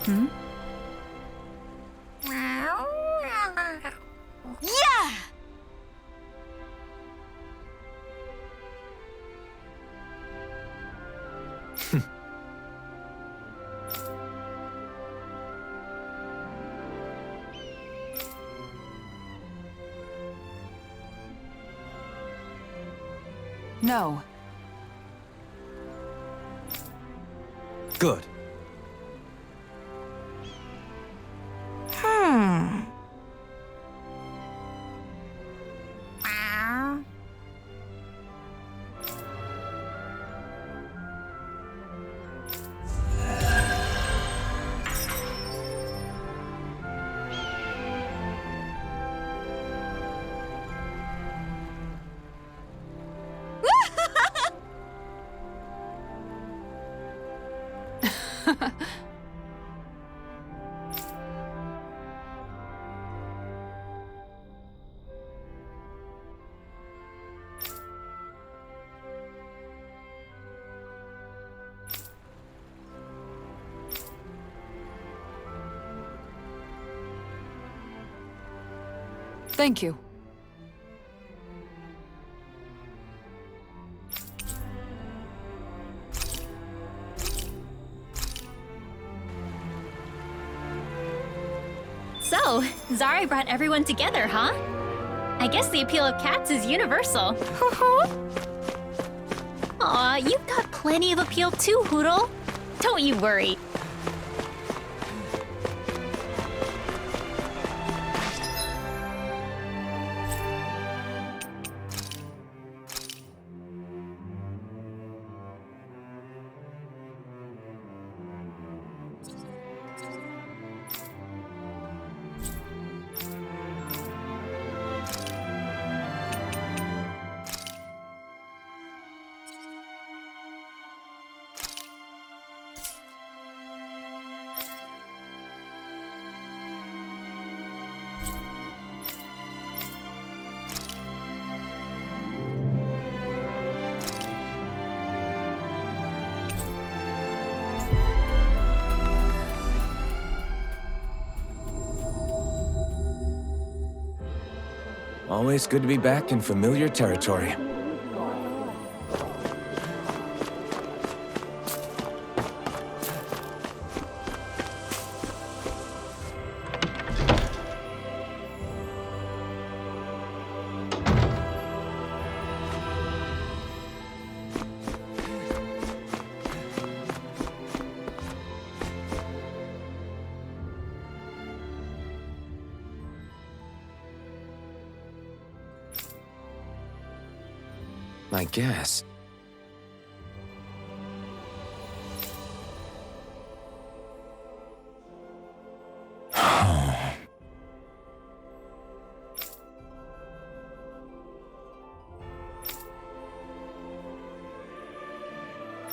Hmm? Yeah! No. Good. Thank you. So, Zari brought everyone together, huh? I guess the appeal of cats is universal. Aw, you've got plenty of appeal too, Hoodle. Don't you worry. Always good to be back in familiar territory. I guess.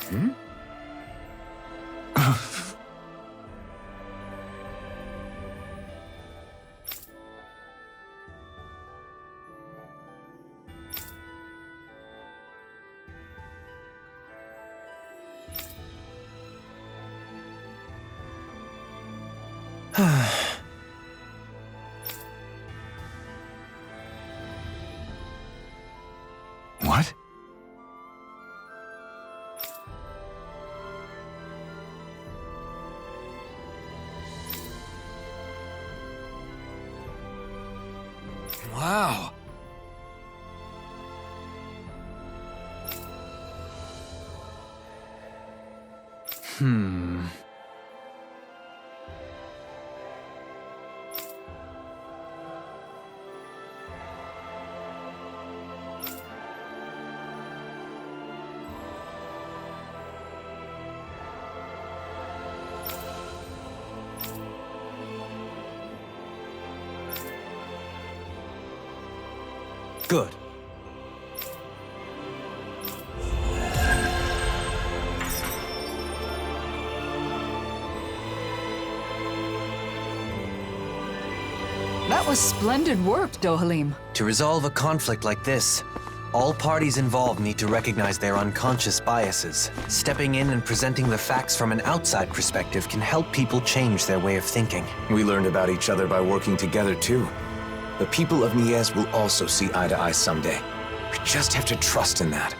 Hmm? What? Wow. Hmm. Good. That was splendid work, Dohalim. To resolve a conflict like this, All parties involved need to recognize their unconscious biases. Stepping in and presenting the facts from an outside perspective can help people change their way of thinking. We learned about each other by working together, too. The people of Niez will also see eye to eye someday. We just have to trust in that.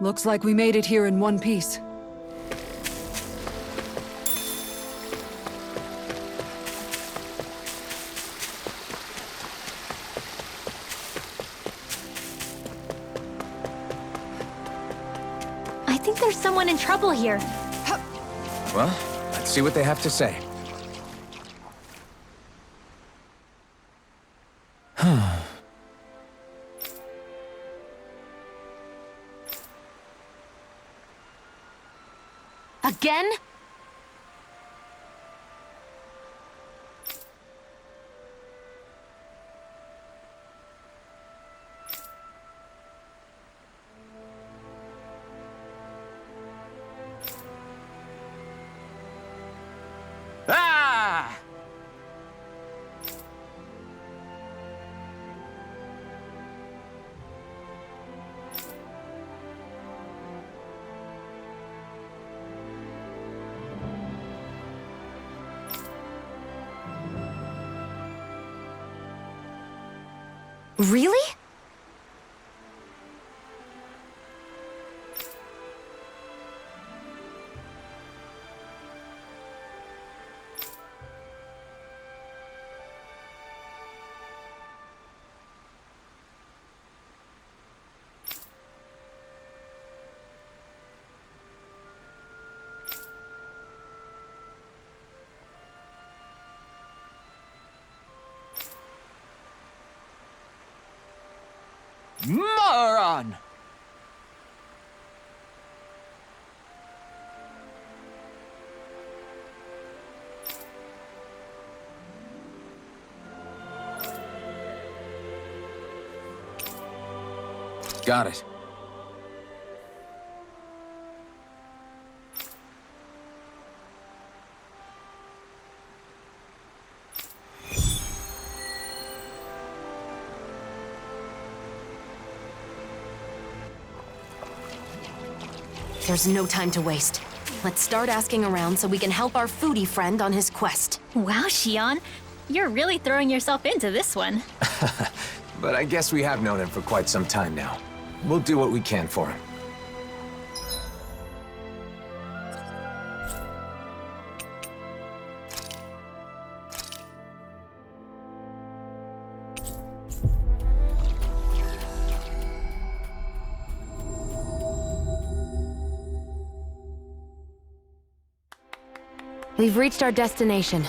Looks like we made it here in one piece. I think there's someone in trouble here. Well, let's see what they have to say. Again? Ah! Really? Moron! Got it. There's no time to waste. Let's start asking around so we can help our foodie friend on his quest. Wow, Xion. You're really throwing yourself into this one. But I guess we have known him for quite some time now. We'll do what we can for him. We've reached our destination.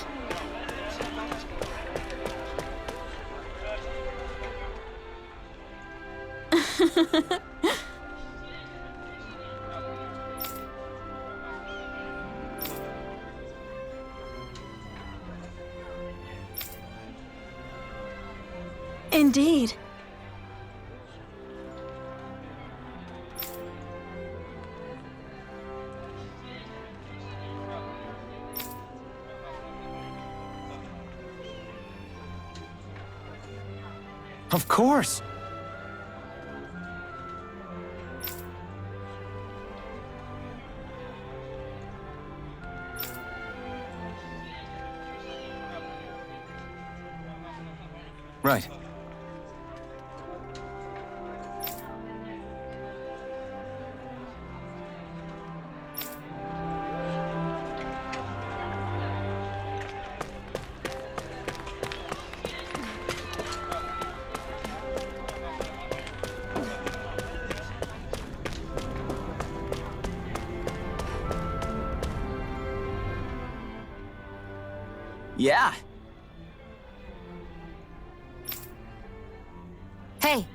Indeed. Of course! Right. Yeah. Hey,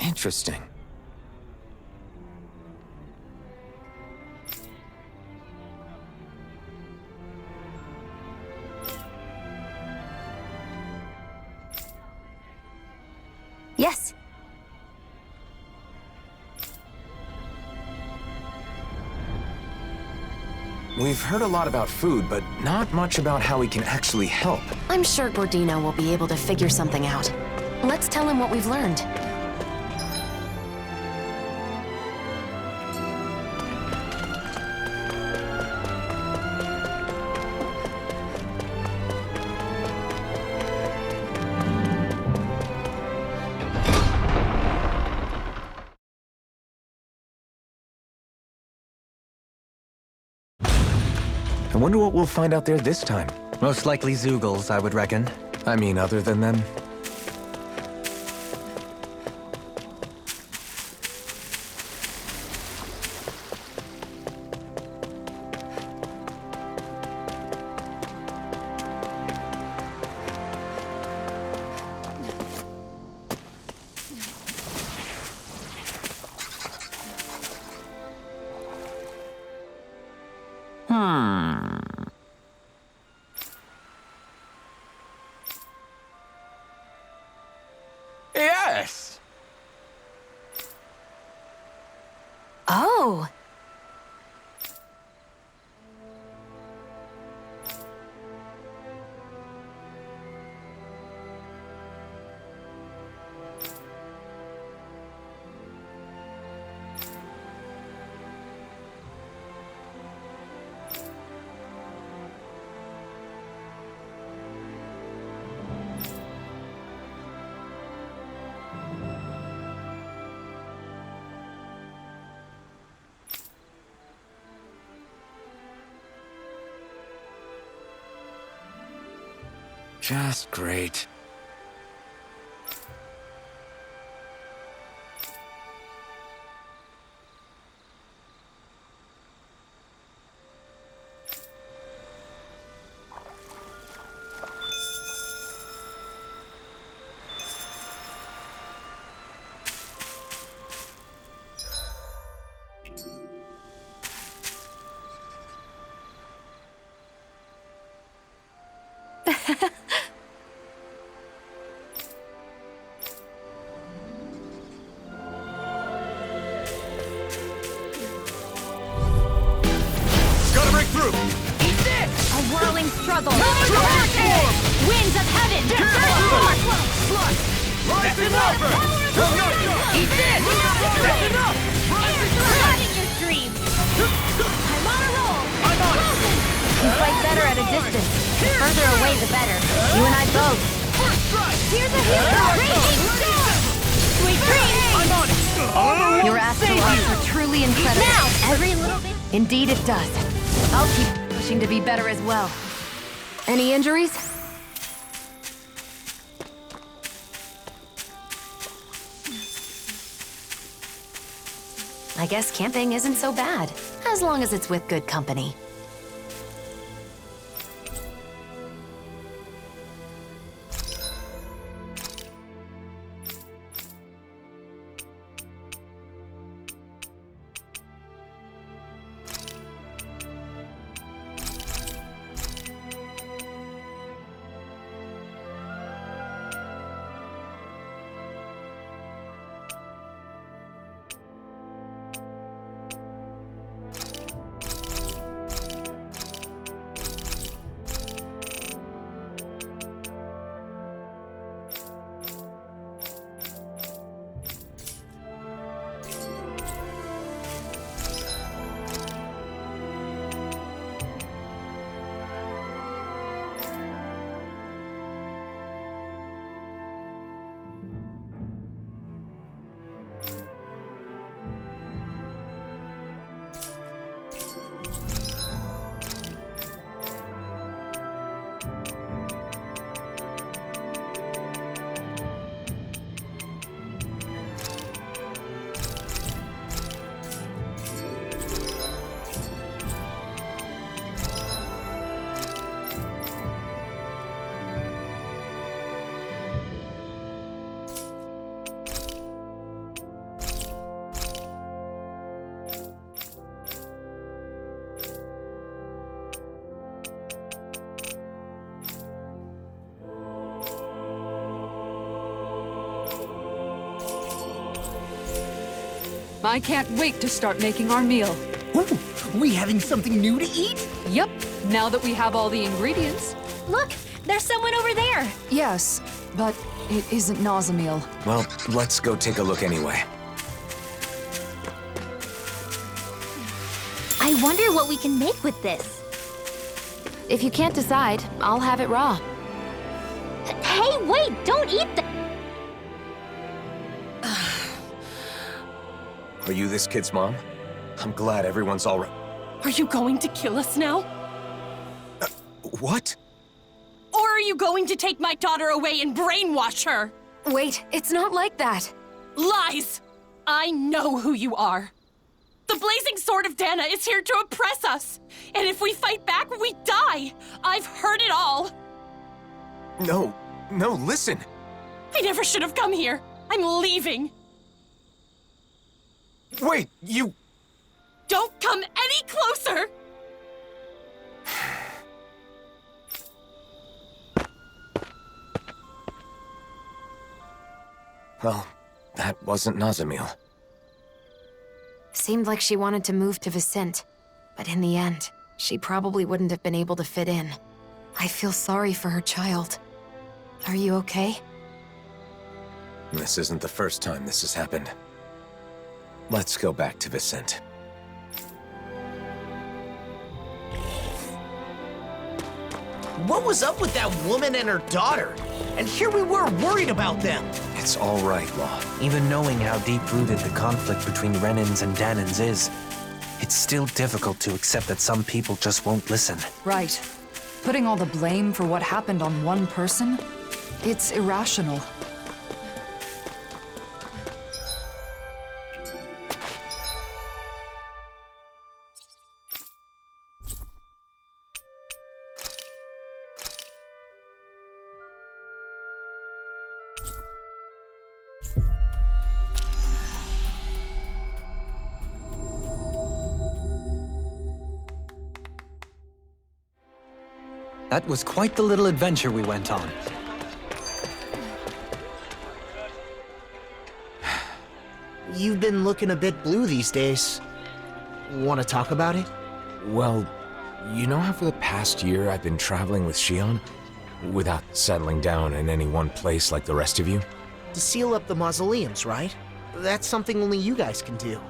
Interesting. Yes. We've heard a lot about food, but not much about how we can actually help. I'm sure Gordino will be able to figure something out. Let's tell him what we've learned. I wonder what we'll find out there this time. Most likely Zoogles, I would reckon. I mean, other than them. Yes! Oh! Just great. Gotta break through! A whirling struggle. Winds of heaven. Eat this! That's enough! Flooding your dreams. I'm on a roll. I'm on it! You fight better at a distance. The further away, the better. You and I both. Here's a hero. Raging storm. Sweet dreams. I'm on it! Your astrolabes are truly incredible. Now, every little bit. Indeed it does. I'll keep pushing to be better as well. Any injuries? I guess camping isn't so bad, as long as it's with good company. I can't wait to start making our meal. Ooh, we having something new to eat? Yep, now that we have all the ingredients. Look, there's someone over there. Yes, but it isn't Nazamil. Well, let's go take a look anyway. I wonder what we can make with this. If you can't decide, I'll have it raw. Hey, wait! Don't eat that! Are you this kid's mom? I'm glad everyone's all right. Are you going to kill us now? What? Or are you going to take my daughter away and brainwash her? Wait, it's not like that. Lies! I know who you are. The blazing sword of Dana is here to oppress us. And if we fight back, we die. I've heard it all. No, listen. I never should have come here. I'm leaving. Wait, you... Don't come any closer! Well, that wasn't Nazamil. Seemed like she wanted to move to Vicente, but in the end, she probably wouldn't have been able to fit in. I feel sorry for her child. Are you okay? This isn't the first time this has happened. Let's go back to Vicente. What was up with that woman and her daughter? And here we were worried about them. It's all right, Law. Even knowing how deep-rooted the conflict between Renans and Danans is, it's still difficult to accept that some people just won't listen. Right. Putting all the blame for what happened on one person? It's irrational. That was quite the little adventure we went on. You've been looking a bit blue these days. Want to talk about it? Well, you know how for the past year I've been traveling with Shion? Without settling down in any one place like the rest of you? To seal up the mausoleums, right? That's something only you guys can do.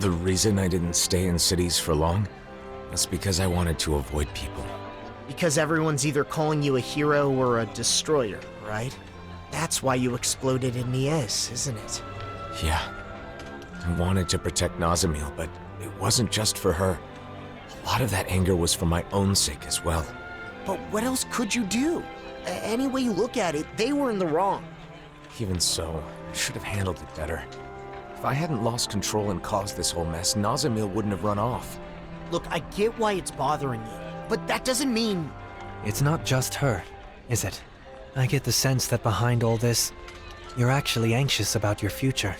The reason I didn't stay in cities for long was because I wanted to avoid people. Because everyone's either calling you a hero or a destroyer, right? That's why you exploded in Nies, isn't it? Yeah. I wanted to protect Nazamil, but it wasn't just for her. A lot of that anger was for my own sake as well. But what else could you do? Any way you look at it, they were in the wrong. Even so, I should have handled it better. If I hadn't lost control and caused this whole mess, Nazamil wouldn't have run off. Look, I get why it's bothering you, but that doesn't mean... It's not just her, is it? I get the sense that behind all this, you're actually anxious about your future.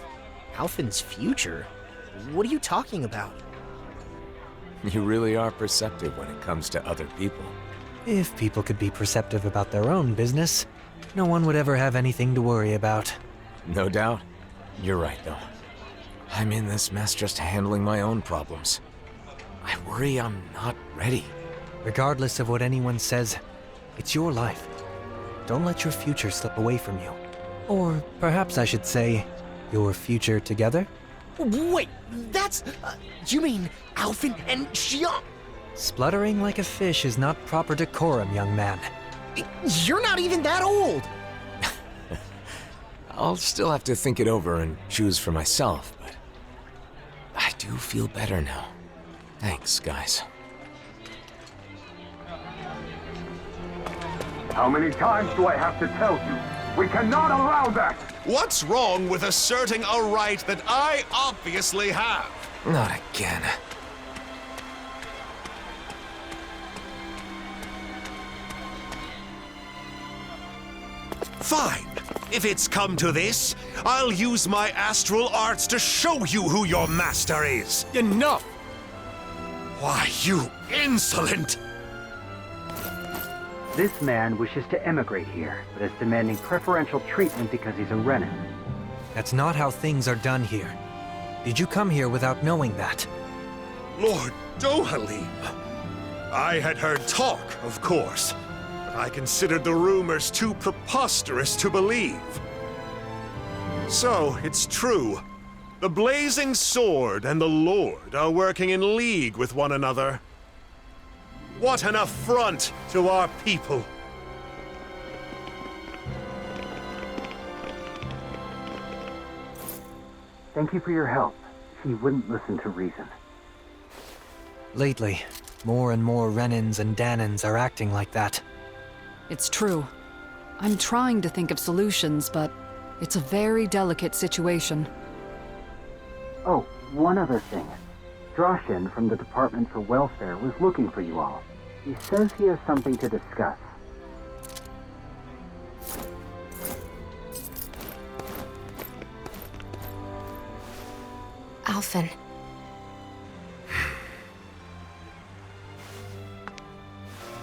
Alphen's future? What are you talking about? You really are perceptive when it comes to other people. If people could be perceptive about their own business, no one would ever have anything to worry about. No doubt. You're right, though. I'm in this mess just handling my own problems. I worry I'm not ready. Regardless of what anyone says, it's your life. Don't let your future slip away from you. Or perhaps I should say, your future together? Wait, that's... you mean Alphen and Xiang? Spluttering like a fish is not proper decorum, young man. You're not even that old! I'll still have to think it over and choose for myself, but I do feel better now. Thanks, guys. How many times do I have to tell you? We cannot allow that! What's wrong with asserting a right that I obviously have? Not again. Fine. If it's come to this, I'll use my astral arts to show you who your master is. Enough! Why, you insolent! This man wishes to emigrate here, but is demanding preferential treatment because he's a Renan. That's not how things are done here. Did you come here without knowing that? Lord Dohalim! I had heard talk, of course, but I considered the rumors too preposterous to believe. So, it's true. The Blazing Sword and the Lord are working in league with one another. What an affront to our people! Thank you for your help. He wouldn't listen to reason. Lately, more and more Renins and Danins are acting like that. It's true. I'm trying to think of solutions, but it's a very delicate situation. Oh, one other thing. Droshin from the Department for Welfare was looking for you all. He says he has something to discuss. Alphen.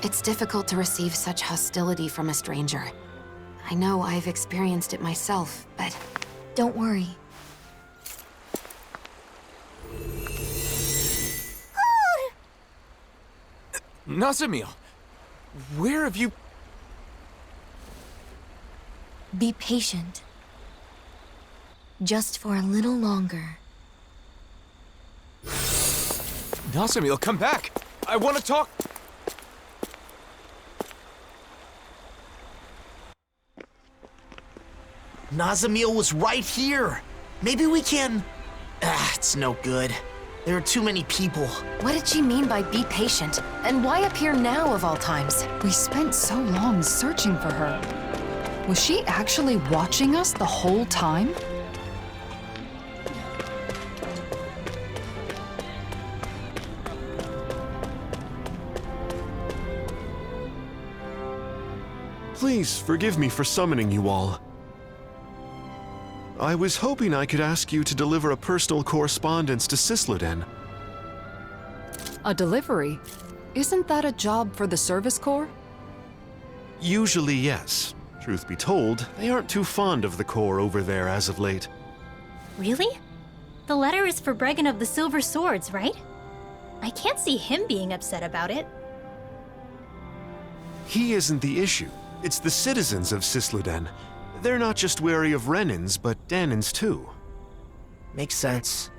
It's difficult to receive such hostility from a stranger. I know I've experienced it myself, but don't worry. Nazamil, where have you... Be patient. Just for a little longer. Nazamil, come back! I want to talk... Nazamil was right here. Maybe we can... it's no good. There are too many people. What did she mean by be patient? And why appear now of all times? We spent so long searching for her. Was she actually watching us the whole time? Please forgive me for summoning you all. I was hoping I could ask you to deliver a personal correspondence to Cysloden. A delivery? Isn't that a job for the Service Corps? Usually, yes. Truth be told, they aren't too fond of the Corps over there as of late. Really? The letter is for Bregan of the Silver Swords, right? I can't see him being upset about it. He isn't the issue. It's the citizens of Cysloden. They're not just wary of Renins, but Danins too. Makes sense.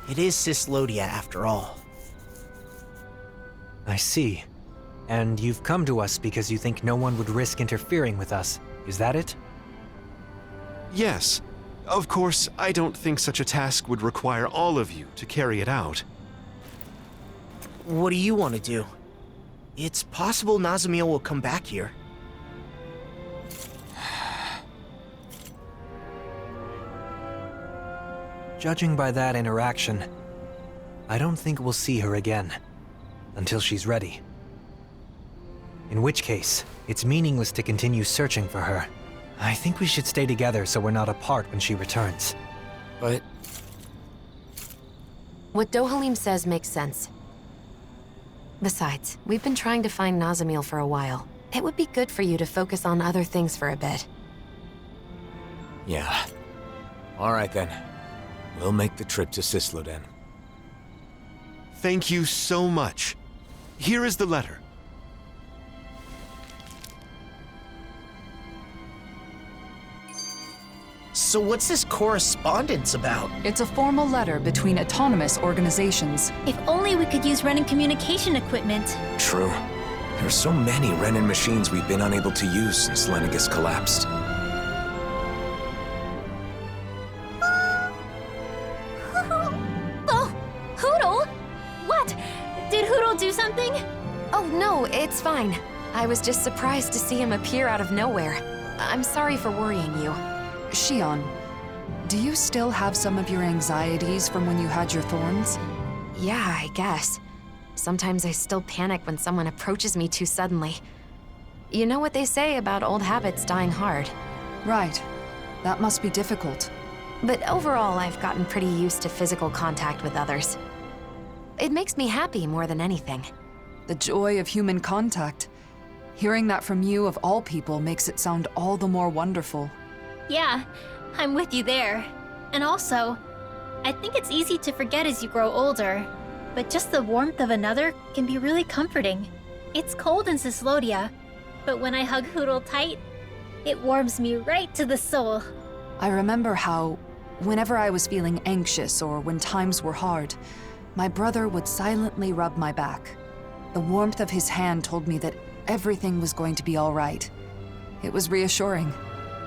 It is Cyslodia after all. I see. And you've come to us because you think no one would risk interfering with us. Is that it? Yes. Of course, I don't think such a task would require all of you to carry it out. What do you want to do? It's possible Nazamil will come back here. Judging by that interaction, I don't think we'll see her again. Until she's ready. In which case, it's meaningless to continue searching for her. I think we should stay together so we're not apart when she returns. But... What Dohalim says makes sense. Besides, we've been trying to find Nazamil for a while. It would be good for you to focus on other things for a bit. yeah. Alright then. We'll make the trip to Cysloden. Thank you so much. Here is the letter. So what's this correspondence about? It's a formal letter between autonomous organizations. If only we could use Renin communication equipment. True. There are so many Renin machines we've been unable to use since Lennigus collapsed. Oh, Hootle! What? Did Hootle do something? Oh no, it's fine. I was just surprised to see him appear out of nowhere. I'm sorry for worrying you. Shion, do you still have some of your anxieties from when you had your thorns? Yeah, I guess. Sometimes I still panic when someone approaches me too suddenly. You know what they say about old habits dying hard. Right. That must be difficult. But overall, I've gotten pretty used to physical contact with others. It makes me happy more than anything. The joy of human contact. Hearing that from you of all people makes it sound all the more wonderful. Yeah, I'm with you there. And also, I think it's easy to forget as you grow older, but just the warmth of another can be really comforting. It's cold in Cyslodia, but when I hug Hootle tight, it warms me right to the soul. I remember how, whenever I was feeling anxious or when times were hard, my brother would silently rub my back. The warmth of his hand told me that everything was going to be all right. It was reassuring.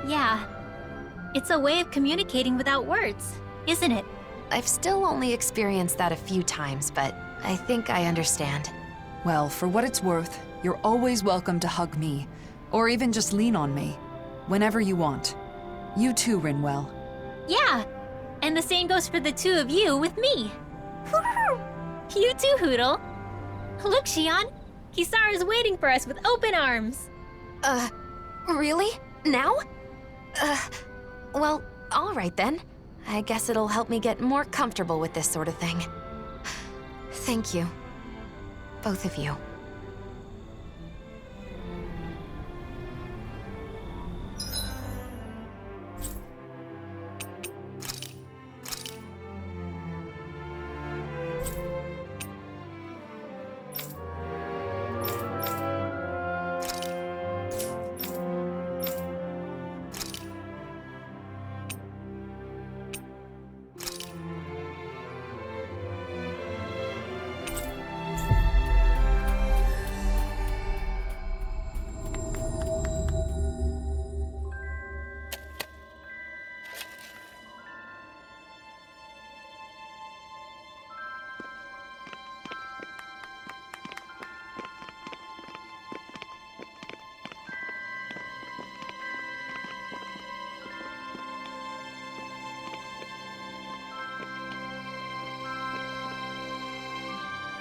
Yeah. It's a way of communicating without words, isn't it? I've still only experienced that a few times, but I think I understand. Well, for what it's worth, you're always welcome to hug me, or even just lean on me, whenever you want. You too, Rinwell. Yeah, and the same goes for the two of you with me. You too, Hootle. Look, Xion, Kisara's waiting for us with open arms. Really? Now? Well, all right then. I guess it'll help me get more comfortable with this sort of thing. Thank you. Both of you.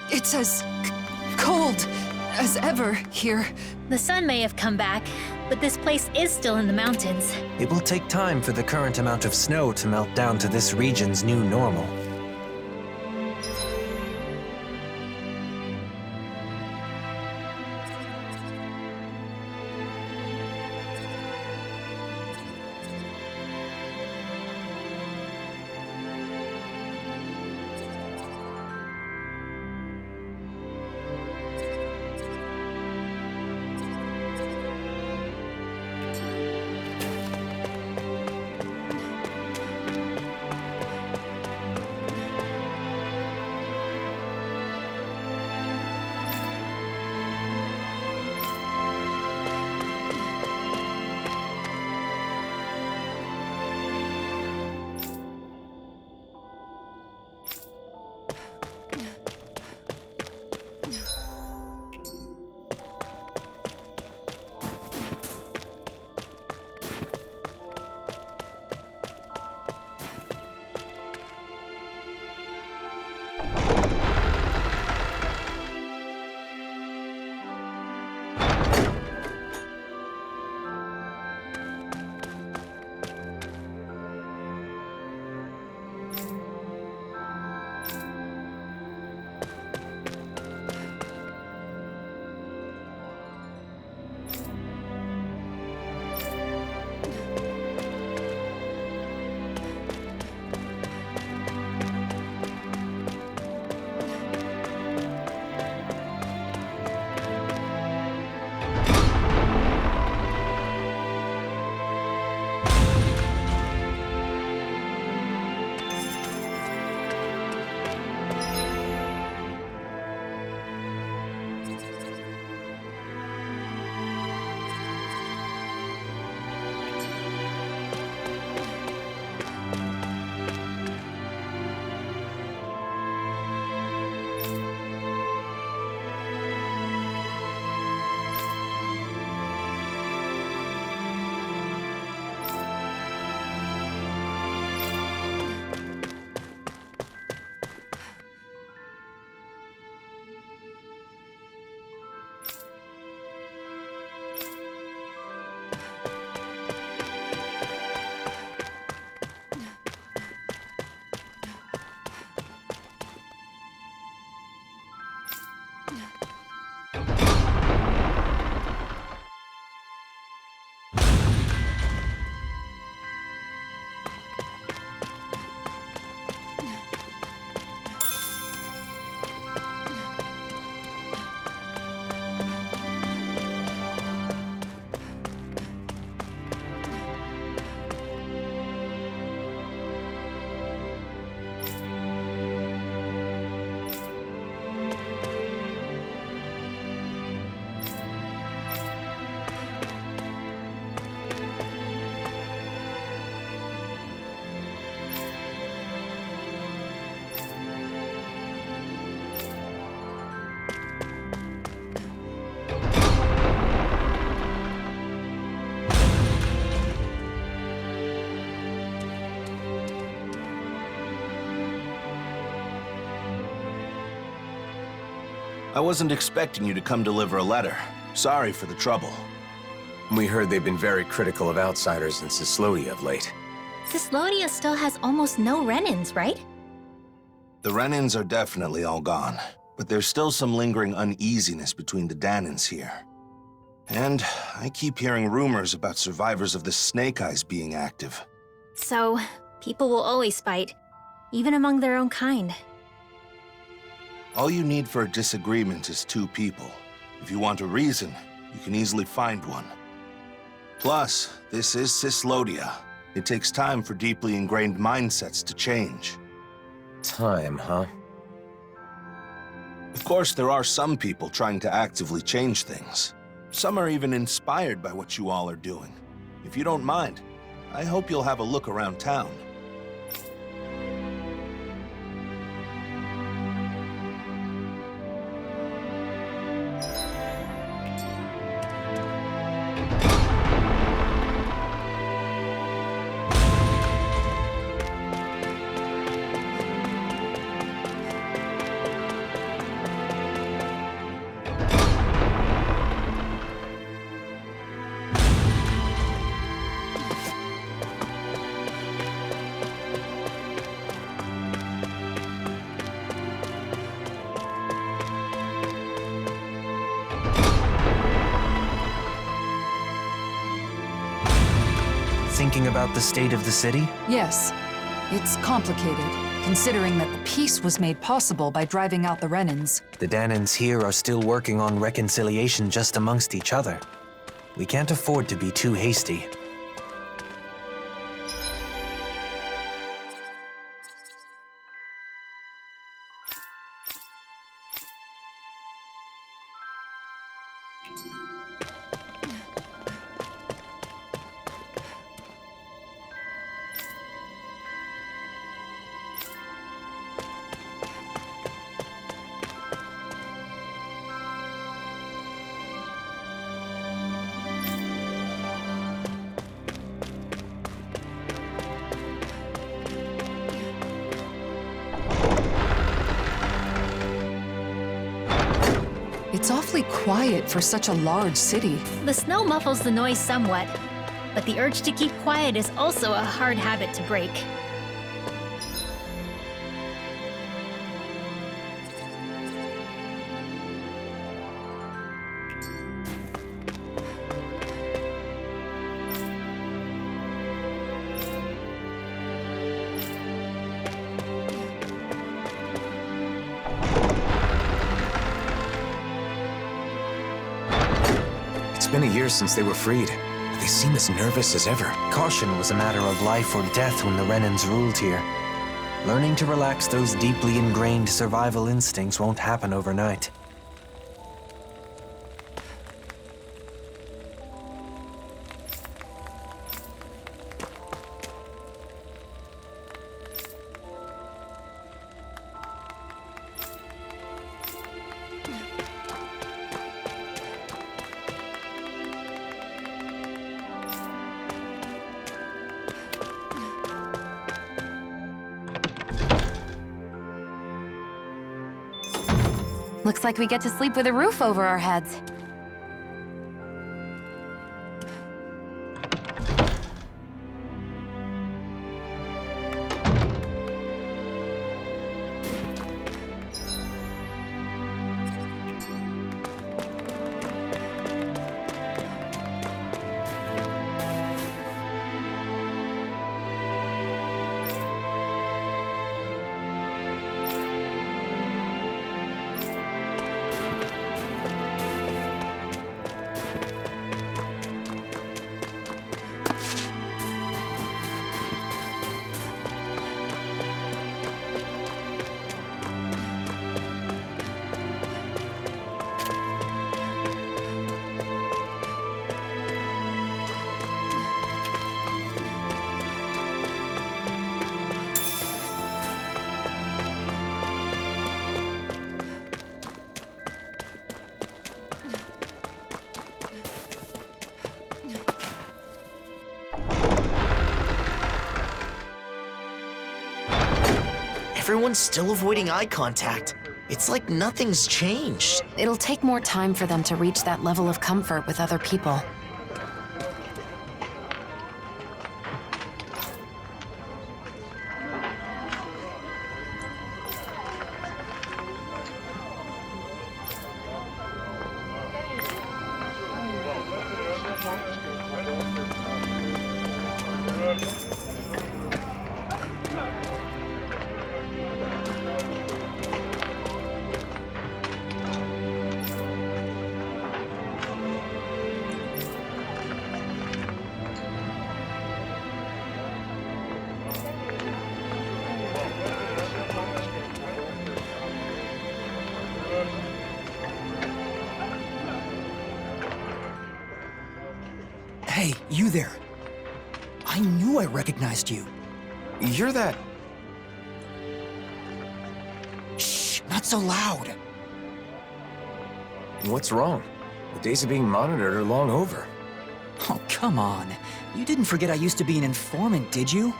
It's as cold as ever here. The sun may have come back, but this place is still in the mountains. It will take time for the current amount of snow to melt down to this region's new normal. I wasn't expecting you to come deliver a letter. Sorry for the trouble. We heard they've been very critical of outsiders in Cyslodia of late. Cyslodia still has almost no Renans, right? The Renans are definitely all gone, but there's still some lingering uneasiness between the Danans here. And I keep hearing rumors about survivors of the Snake Eyes being active. So, people will always fight, even among their own kind. All you need for a disagreement is 2 people. If you want a reason, you can easily find one. Plus, this is Cyslodia. It takes time for deeply ingrained mindsets to change. Time, huh? Of course, there are some people trying to actively change things. Some are even inspired by what you all are doing. If you don't mind, I hope you'll have a look around town. Thinking about the state of the city? Yes. It's complicated, considering that the peace was made possible by driving out the Renans. The Danans here are still working on reconciliation just amongst each other. We can't afford to be too hasty. It's awfully quiet for such a large city. The snow muffles the noise somewhat, but the urge to keep quiet is also a hard habit to break. It's been a year since they were freed. They seem as nervous as ever. Caution was a matter of life or death when the Renans ruled here. Learning to relax those deeply ingrained survival instincts won't happen overnight. Looks like we get to sleep with a roof over our heads. Everyone's still avoiding eye contact. It's like nothing's changed. It'll take more time for them to reach that level of comfort with other people. Hey, you there. I knew I recognized you. You're that... Shh, not so loud. What's wrong? The days of being monitored are long over. Oh, come on. You didn't forget I used to be an informant, did you?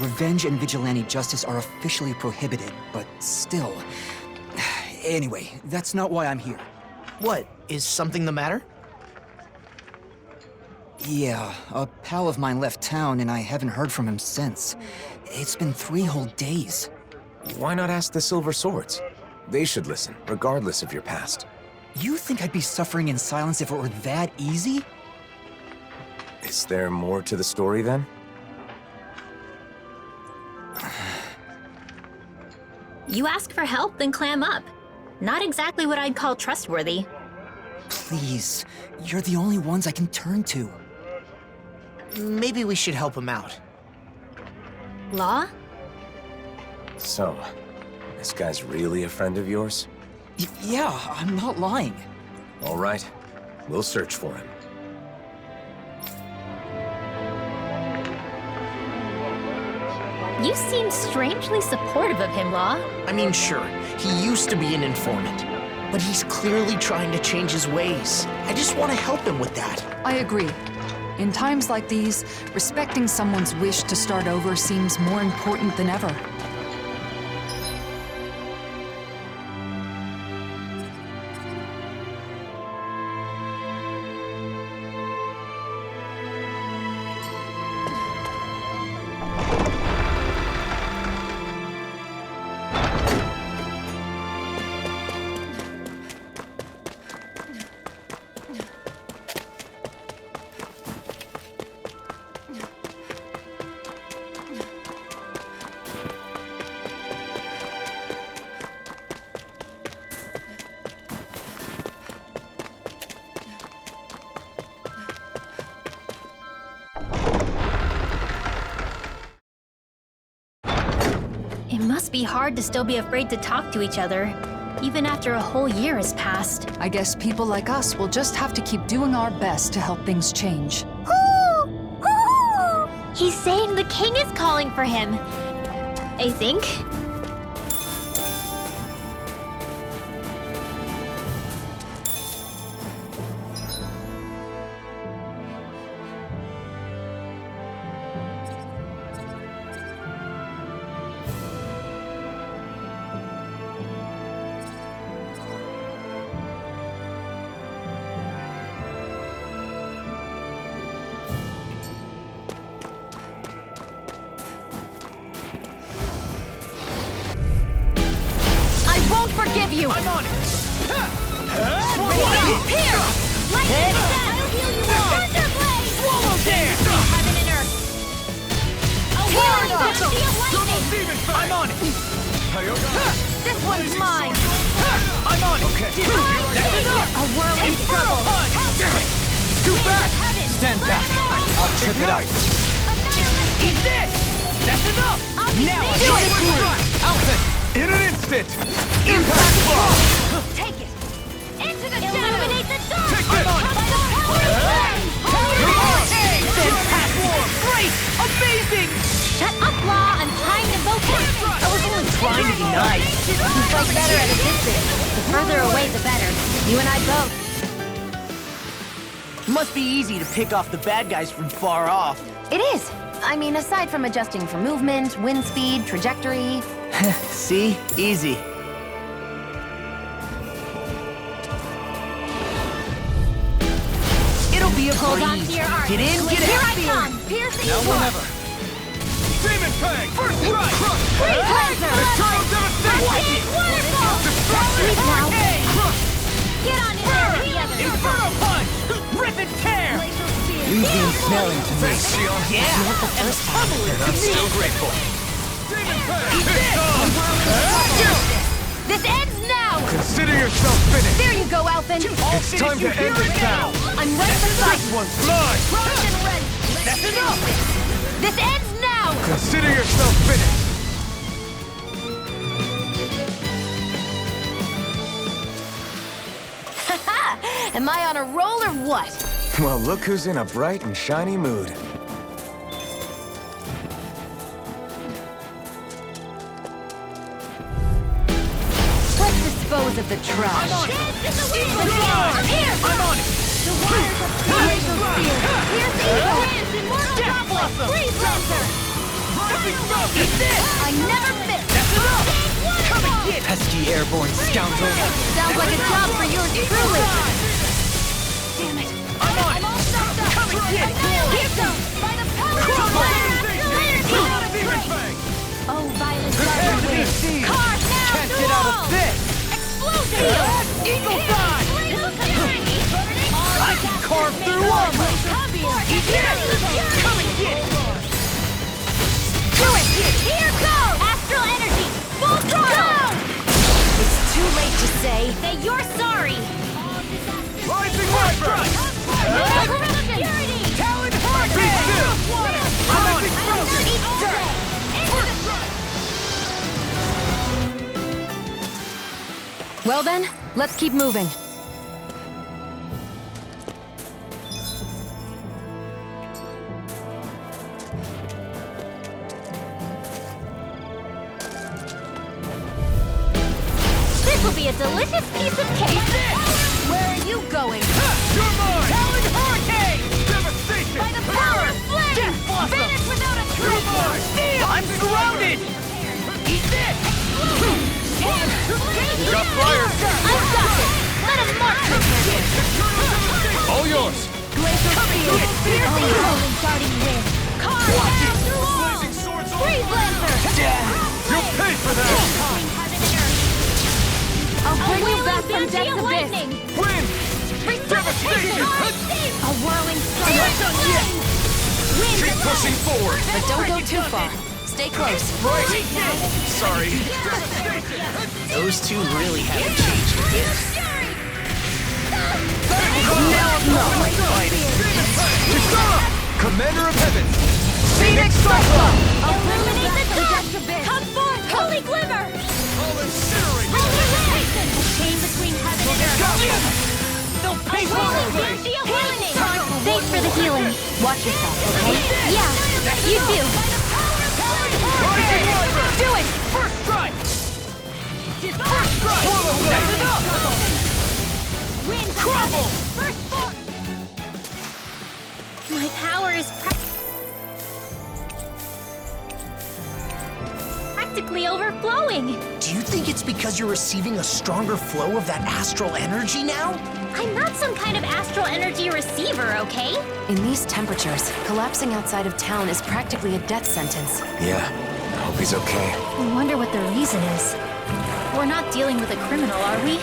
Revenge and vigilante justice are officially prohibited, but still. Anyway, that's not why I'm here. What, is something the matter? Yeah, a pal of mine left town and I haven't heard from him since. It's been 3 whole days. Why not ask the Silver Swords? They should listen, regardless of your past. You think I'd be suffering in silence if it were that easy? Is there more to the story then? You ask for help, then clam up. Not exactly what I'd call trustworthy. Please, you're the only ones I can turn to. Maybe we should help him out. Law? So, this guy's really a friend of yours? Yeah, I'm not lying. All right, we'll search for him. You seem strangely supportive of him, Law. I mean, sure, he used to be an informant, but he's clearly trying to change his ways. I just want to help him with that. I agree. In times like these, respecting someone's wish to start over seems more important than ever. It must be hard to still be afraid to talk to each other, even after a whole year has passed. I guess people like us will just have to keep doing our best to help things change. He's saying the king is calling for him. I think. Forgive you! I'm on it! Here! Lightning Step! I'll heal you all! Thunder Blade! Swallow dare! Heaven and Earth! A whirling dynasty of lightning! I'm on it! This one's mine! I'm on it! Okay. That's enough! A whirling struggle! Too fast! Stand back. I'll trip it out. Eat this! That's enough! Now do it! Alpha! In an instant! Impact blow! Take it! Into the illuminate the dark! Take this! By the power of flame! Fantastic! Great! Amazing! Shut up, Law! I'm trying to focus! I was only trying to be nice. You fight better at a distance. The further away, the better. You and I both. Must be easy to pick off the bad guys from far off. It is. I mean, aside from adjusting for movement, wind speed, trajectory. See? Easy. be a Hold on breeze. to your art. Get in, get Here out. I come! Piercing Now spark. whenever. Demon Fang! First strike! Freeze laser! Eternal devastation! Wicked waterfall! Freeze now! Get on in there with the others! Inferno punch! Rip and tear! Leave the ensnaring to me. Yeah! I'm still grateful. This ends now! Consider yourself finished! There you go, Alphen! It's time to end this battle! I'm right beside This you! one's mine! Crossed and ready! That's enough! This ends now! Consider yourself finished! Am I on a roll or what? Well, look who's in a bright and shiny mood. Let's dispose of the trash. I'm here! I'm on it! The wires of the laser spear! Here's evil! Dance immortal goblet! Freeze laser! I never miss! That's enough! Come and get Pesky airborne scoundrel. Sounds like a job for yours truly! Damn it! I'm on it! I'm all stuffed up! Come and get Here goes! By the power of energy! Oh, violent guardian wind! Carve now Can't through get out walls! of this! Explosive! Eagle Fly! I can carve through armor! Come and get it! Do it! Here goes! Astral energy! Full throttle! It's too late to say. Say you're sorry! Rising Viper! Talon Hurricane! Well then, let's keep moving. This will be a delicious piece of cake! Where are you going? You're mine! Talon Hurricane! Devastation! By the power of flame! Vanish without a trace! Steel! I'm surrounded! Eat this! You got fire! I've got it! Let him march! All yours! Glacial spear! Pierce the rolling guarding wind! Carve now through all! Blazing swords all Freeze laser! You'll pay for that! I'll bring you back from Banshee depths of abyss. lightning! Wind! Devastation! A whirling storm! Wind! Keep pushing forward! But don't go too far. Stay close. Right! Sorry. Those two really haven't changed a bit. Commander of Heaven! Phoenix Cyclone! Illuminate the dark! Come forth, holy glimmer! I'll incinerate! Illumination! A chain between heaven and earth! They'll pay for Rolling it! Banshee of lightning! Thanks for the healing. Watch yourself, okay? Yeah, you too. Do it! First strike! First strike! That's enough! Wind! Crumble! First form! My power is practically overflowing. Do you think it's because you're receiving a stronger flow of that astral energy now? I'm not some kind of astral energy receiver, okay? In these temperatures, collapsing outside of town is practically a death sentence. Yeah, I hope he's okay. I wonder what the reason is. We're not dealing with a criminal, are we?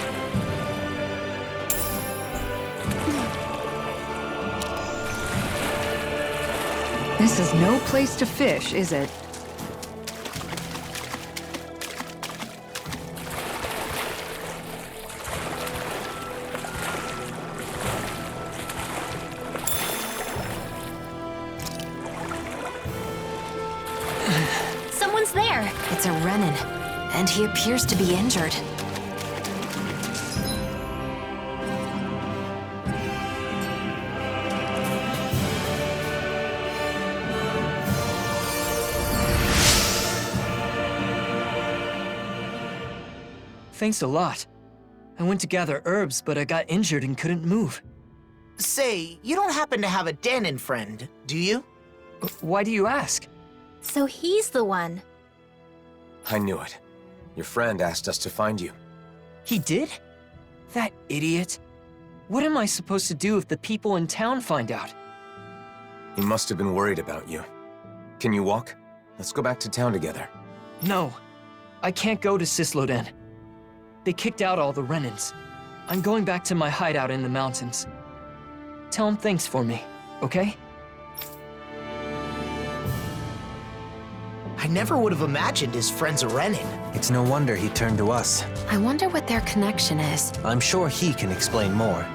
This is no place to fish, is it? Someone's there. It's a Renin, and he appears to be injured. Thanks a lot. I went to gather herbs, but I got injured and couldn't move. Say, you don't happen to have a Danon friend, do you? Why do you ask? So he's the one. I knew it. Your friend asked us to find you. He did? That idiot. What am I supposed to do if the people in town find out? He must have been worried about you. Can you walk? Let's go back to town together. No, I can't go to Cyslodia. They kicked out all the Renans. I'm going back to my hideout in the mountains. Tell him thanks for me, okay? I never would have imagined his friend's a Renin. It's no wonder he turned to us. I wonder what their connection is. I'm sure he can explain more.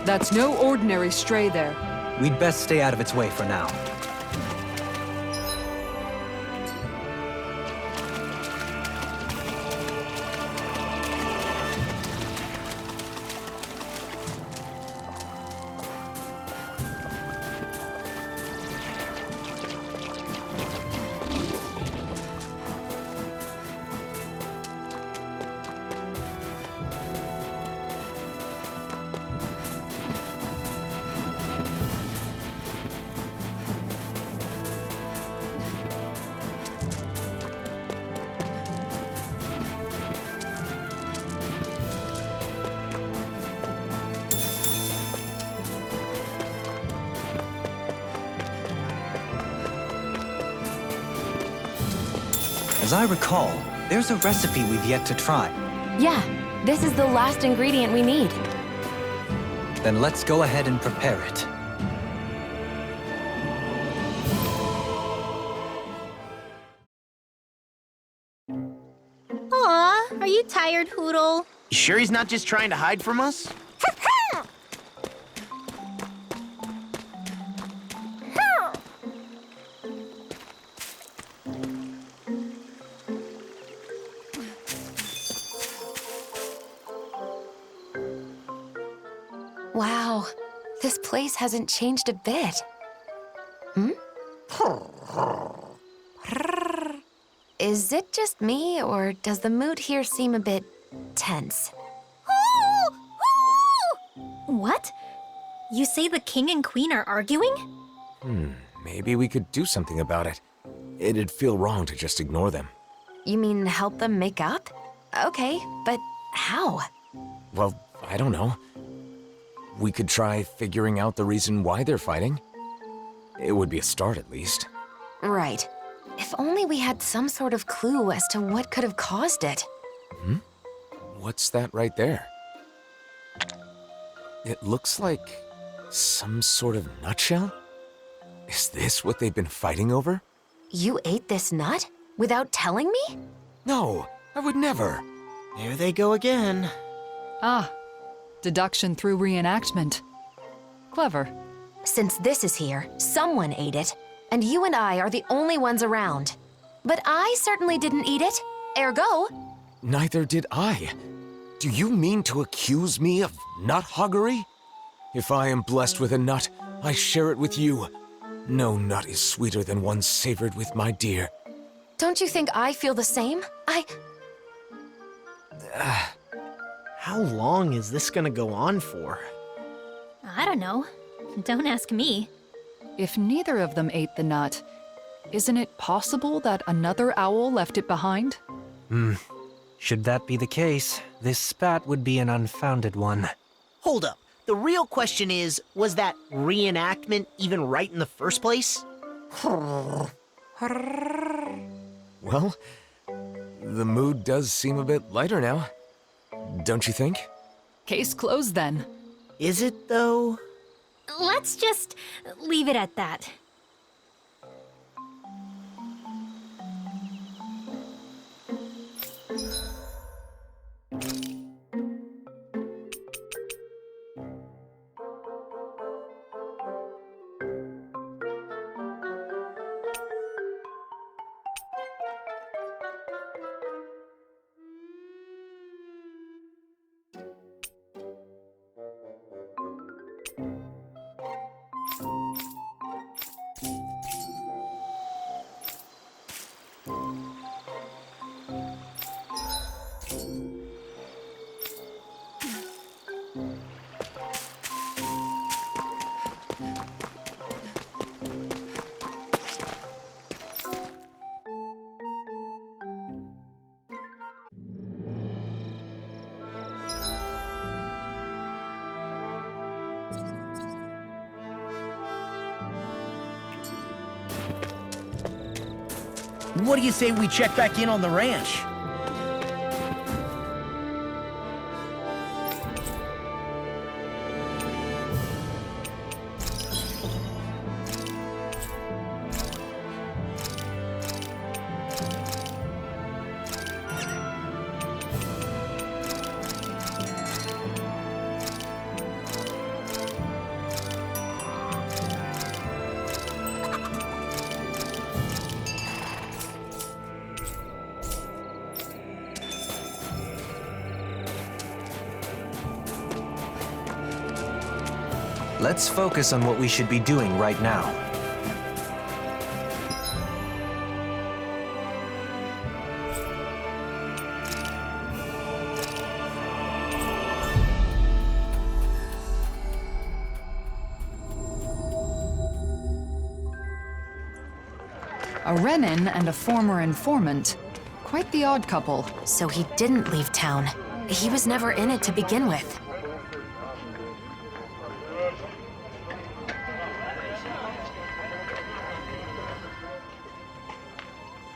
That's no ordinary stray there. We'd best stay out of its way for now. As I recall, there's a recipe we've yet to try. Yeah, this is the last ingredient we need. Then let's go ahead and prepare it. Aw, are you tired, Hootle? You sure he's not just trying to hide from us? Wow, this place hasn't changed a bit. Hmm? Is it just me, or does the mood here seem a bit tense? What? You say the king and queen are arguing? Maybe we could do something about it. It'd feel wrong to just ignore them. You mean help them make up? Okay, but how? Well, I don't know. We could try figuring out the reason why they're fighting. It would be a start, at least. Right. If only we had some sort of clue as to what could have caused it. What's that right there? It looks like some sort of nutshell? Is this what they've been fighting over? You ate this nut? Without telling me? No, I would never. There they go again. Ah, deduction through reenactment. Clever. Since this is here, someone ate it, and you and I are the only ones around. But I certainly didn't eat it. Ergo, Neither did I. Do you mean to accuse me of nut hoggery? If I am blessed with a nut, I share it with you. No nut is sweeter than one savored with my dear. don't you think I feel the same? How long is this gonna go on for? I don't know. Don't ask me. If neither of them ate the nut, isn't it possible that another owl left it behind? Should that be the case, this spat would be an unfounded one. Hold up. The real question is, was that reenactment even right in the first place? Well, the mood does seem a bit lighter now. Don't you think? Case closed then. Is it, though? Let's just leave it at that. What do you say we check back in on the ranch? Let's focus on what we should be doing right now. A Renin and a former informant. Quite the odd couple. So he didn't leave town. He was never in it to begin with.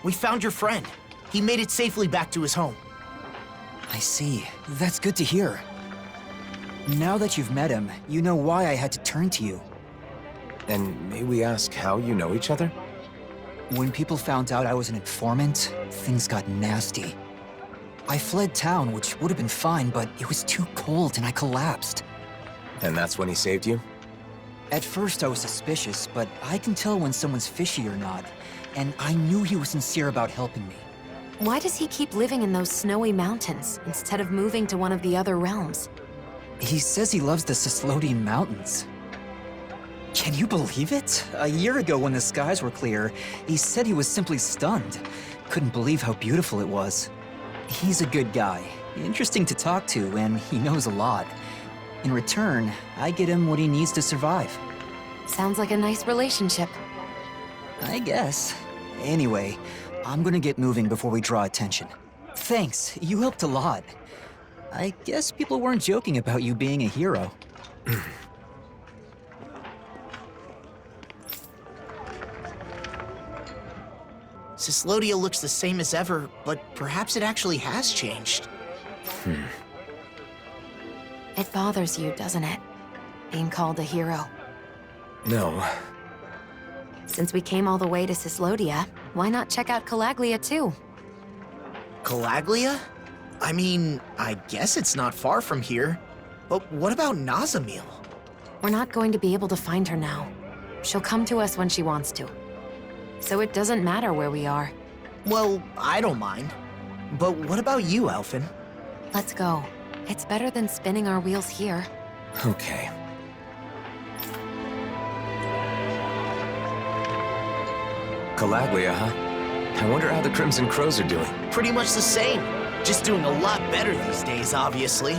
We found your friend. He made it safely back to his home. I see. That's good to hear. Now that you've met him, you know why I had to turn to you. And may we ask how you know each other? When people found out I was an informant, things got nasty. I fled town, which would have been fine, but it was too cold and I collapsed. And that's when he saved you? At first I was suspicious, but I can tell when someone's fishy or not. And I knew he was sincere about helping me. Why does he keep living in those snowy mountains instead of moving to one of the other realms? He says he loves the Cyslodian mountains. Can you believe it? A year ago when the skies were clear, he said he was simply stunned. Couldn't believe how beautiful it was. He's a good guy, interesting to talk to, and he knows a lot. In return, I get him what he needs to survive. Sounds like a nice relationship. I guess. Anyway, I'm gonna get moving before we draw attention. Thanks, you helped a lot. I guess people weren't joking about you being a hero. Cyslodia looks the same as ever, but perhaps it actually has changed. It bothers you, doesn't it? Being called a hero. No. Since we came all the way to Cyslodia, why not check out Calaglia too? Calaglia? I mean, I guess it's not far from here. But what about Nazamil? We're not going to be able to find her now. She'll come to us when she wants to. So it doesn't matter where we are. Well, I don't mind. But what about you, Elfin? Let's go. It's better than spinning our wheels here. Okay. Calaglia, huh? I wonder how the Crimson Crows are doing. Pretty much the same. Just doing a lot better these days, obviously.